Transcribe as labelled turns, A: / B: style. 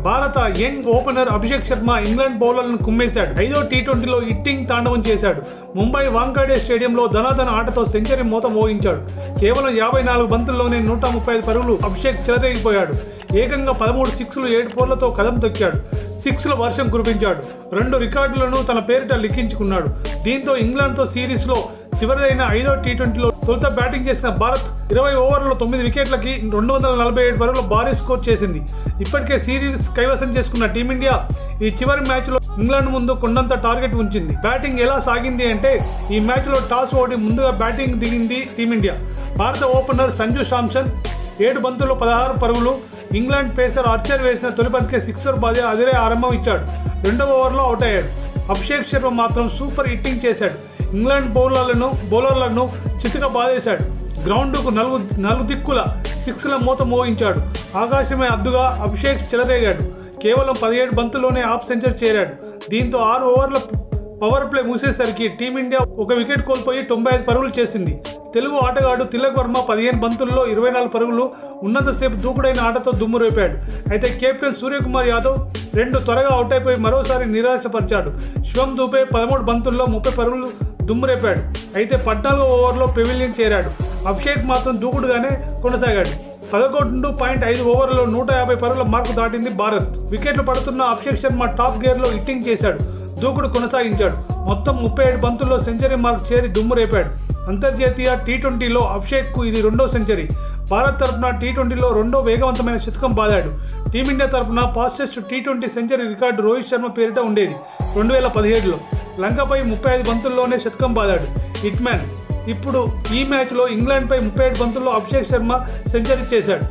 A: భారత young opener Abhishek Sharma England బౌలర్లను కుమ్మేశాడు. 5వ టీ20లో హిట్టింగ్ తాండవం చేశాడు. ముంబై వాంఖేడే స్టేడియంలో ధనాధన ఆటతో సెంచరీ మోత మోగించాడు. కేవలం 54 బంతుల్లోనే 135 పరుగులు అభిషేక్ చెలరేగిపోయాడు. ఏకంగా 13 సిక్స్లు 7 ఫోర్లతో కదం తొక్కాడు. సిక్స్ల వర్షం కురిపించాడు. 2 రికార్డులను తన పేరిట లిఖించుకున్నాడు. దీంతో ఇంగ్లాండ్తో సిరీస్లో చివరిదైన 5వ టీ20లో తొలుత బ్యాటింగ్ చేసిన భారత్ 20 ఓవర్లలో 9 వికెట్లకి 247 పరుగుల భారీ స్కోర్ చేసింది. ఇప్పటికే సిరీస్ కైవసం చేసుకున్న టీమిండియా ఈ చివరి మ్యాచ్లో ఇంగ్లాండ్ ముందు కొండంత టార్గెట్ ఉంచింది. బ్యాటింగ్ ఎలా సాగింది అంటే ఈ మ్యాచ్లో టాస్ ఓడి ముందుగా బ్యాటింగ్ దిగింది టీమిండియా. భారత ఓపెనర్ సంజు శాంసన్ 7 బంతుల్లో 16 పరుగులు. ఇంగ్లాండ్ పేసర్ ఆర్చర్ వేసిన తొలి బంతికే సిక్సర్ బాది అదిరే ఆరంభం ఇచ్చాడు. 2వ ఓవర్లో అవుట్ అయ్యాడు. అభిషేక్ శర్మ మాత్రం సూపర్ హిట్టింగ్ చేశాడు. ఇంగ్లాండ్ బౌలర్లను చితక బాధేశాడు. గ్రౌండ్కు నలుదిక్కుల సిక్స్ల మూత మోగించాడు. ఆకాశమే అద్దుగా అభిషేక్ చెలరేగాడు. కేవలం 17 బంతుల్లోనే హాఫ్ సెంచరీ చేరాడు. దీంతో 6 ఓవర్ల పవర్ ప్లే మూసేసరికి టీమిండియా 1 వికెట్ కోల్పోయి 95 పరుగులు చేసింది. తెలుగు ఆటగాడు తిలక్ వర్మ 15 బంతుల్లో 24 పరుగులు. ఉన్నంతసేపు దూకుడైన ఆటతో దుమ్ము రేపాడు. అయితే కెప్టెన్ సూర్యకుమార్ యాదవ్ 2 త్వరగా అవుట్ అయిపోయి మరోసారి నిరాశపరిచాడు. శివం దూబే 13 బంతుల్లో 30 పరుగులు దుమ్ము రేపాడు. అయితే 14వ ఓవర్లో పెవిలియన్ చేరాడు. అభిషేక్ మాత్రం దూకుడుగానే కొనసాగాడు. 11.5 ఓవర్లలో 150 పరుగుల మార్కు దాటింది భారత్. వికెట్లు పడుతున్న అభిషేక్ శర్మ టాప్ గేర్లో హిట్టింగ్ చేశాడు. దూకుడు కొనసాగించాడు. మొత్తం 37 బంతుల్లో సెంచరీ మార్క్ చేరి దుమ్ము రేపాడు. అంతర్జాతీయ టీ20లో అభిషేక్కు ఇది 2వ సెంచరీ. భారత్ తరఫున టీ20లో 2వ వేగవంతమైన శతకం బాదాడు. టీమిండియా తరఫున fastest T20 century record Rohit Sharma పేరిట ఉండేది 2017లో. లంకపై 35 బంతుల్లోనే శతకం బాదాడు హిట్ మ్యాన్. ఇప్పుడు ఈ మ్యాచ్లో ఇంగ్లాండ్పై 37 బంతుల్లో అభిషేక్ శర్మ సెంచరీ చేశాడు.